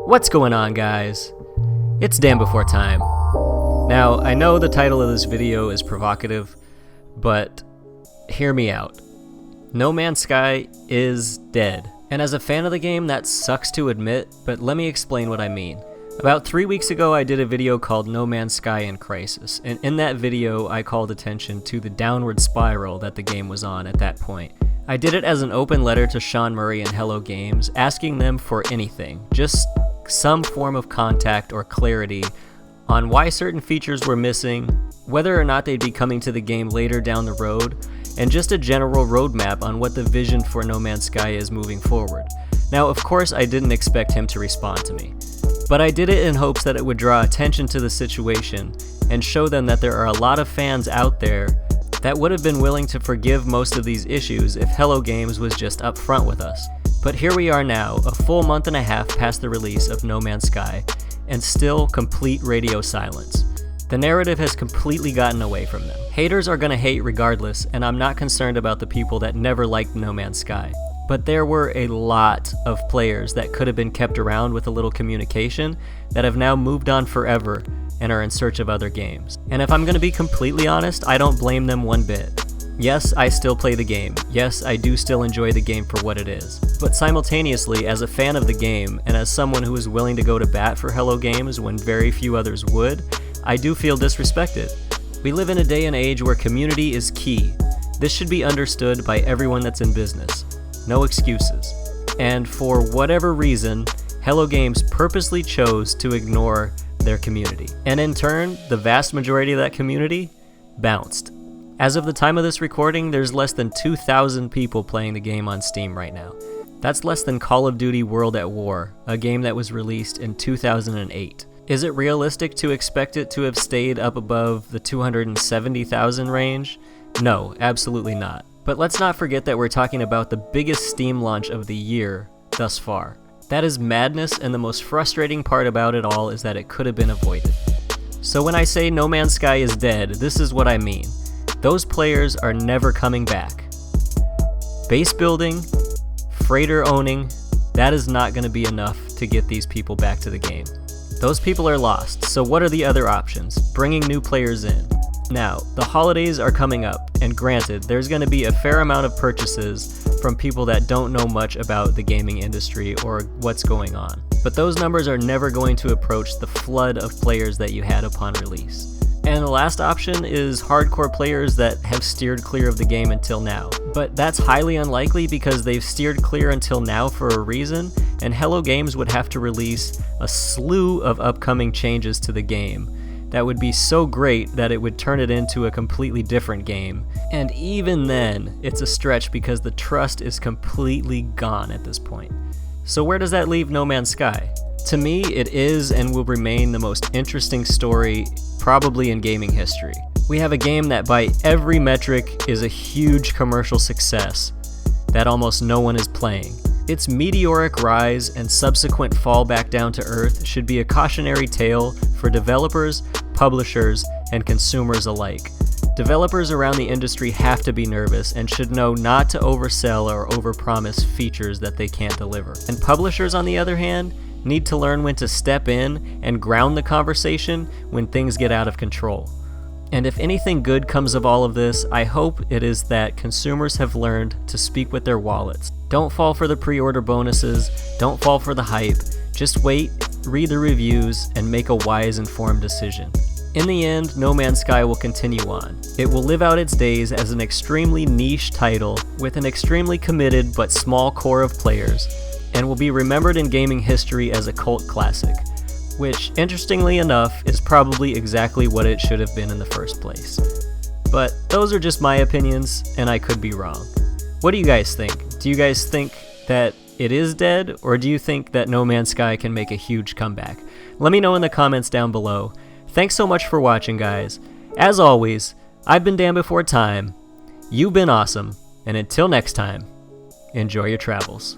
What's going on, guys? It's DanBeforeTime. Now, I know the title of this video is provocative, but hear me out. No Man's Sky is dead. And as a fan of the game, that sucks to admit, but let me explain what I mean. About 3 weeks ago, I did a video called No Man's Sky in Crisis, and in that video, I called attention to the downward spiral that the game was on at that point. I did it as an open letter to Sean Murray and Hello Games, asking them for anything, just some form of contact or clarity on why certain features were missing, whether or not they'd be coming to the game later down the road, and just a general roadmap on what the vision for No Man's Sky is moving forward. Now, of course, I didn't expect him to respond to me, but I did it in hopes that it would draw attention to the situation and show them that there are a lot of fans out there that would have been willing to forgive most of these issues if Hello Games was just upfront with us. But here we are now, a full month and a half past the release of No Man's Sky, and still complete radio silence. The narrative has completely gotten away from them. Haters are gonna hate regardless, and I'm not concerned about the people that never liked No Man's Sky. But there were a lot of players that could have been kept around with a little communication that have now moved on forever and are in search of other games. And if I'm gonna be completely honest, I don't blame them one bit. Yes, I still play the game. Yes, I do still enjoy the game for what it is. But simultaneously, as a fan of the game, and as someone who is willing to go to bat for Hello Games when very few others would, I do feel disrespected. We live in a day and age where community is key. This should be understood by everyone that's in business. No excuses. And for whatever reason, Hello Games purposely chose to ignore their community. And in turn, the vast majority of that community bounced. As of the time of this recording, there's less than 2,000 people playing the game on Steam right now. That's less than Call of Duty World at War, a game that was released in 2008. Is it realistic to expect it to have stayed up above the 270,000 range? No, absolutely not. But let's not forget that we're talking about the biggest Steam launch of the year thus far. That is madness, and the most frustrating part about it all is that it could have been avoided. So when I say No Man's Sky is dead, this is what I mean. Those players are never coming back. Base building, freighter owning, that is not going to be enough to get these people back to the game. Those people are lost, so what are the other options? Bringing new players in. Now, the holidays are coming up, and granted, there's going to be a fair amount of purchases from people that don't know much about the gaming industry or what's going on. But those numbers are never going to approach the flood of players that you had upon release. And the last option is hardcore players that have steered clear of the game until now. But that's highly unlikely because they've steered clear until now for a reason, and Hello Games would have to release a slew of upcoming changes to the game that would be so great that it would turn it into a completely different game. And even then, it's a stretch because the trust is completely gone at this point. So where does that leave No Man's Sky? To me, it is and will remain the most interesting story probably in gaming history. We have a game that by every metric is a huge commercial success that almost no one is playing. Its meteoric rise and subsequent fall back down to earth should be a cautionary tale for developers, publishers, and consumers alike. Developers around the industry have to be nervous and should know not to oversell or overpromise features that they can't deliver. And publishers, on the other hand, need to learn when to step in and ground the conversation when things get out of control. And if anything good comes of all of this, I hope it is that consumers have learned to speak with their wallets. Don't fall for the pre-order bonuses, don't fall for the hype, just wait, read the reviews, and make a wise, informed decision. In the end, No Man's Sky will continue on. It will live out its days as an extremely niche title with an extremely committed but small core of players, and will be remembered in gaming history as a cult classic, which, interestingly enough, is probably exactly what it should have been in the first place. But those are just my opinions, and I could be wrong. What do you guys think? Do you guys think that it is dead, or do you think that No Man's Sky can make a huge comeback? Let me know in the comments down below. Thanks so much for watching, guys. As always, I've been DanBeforeTime, you've been awesome, and until next time, enjoy your travels.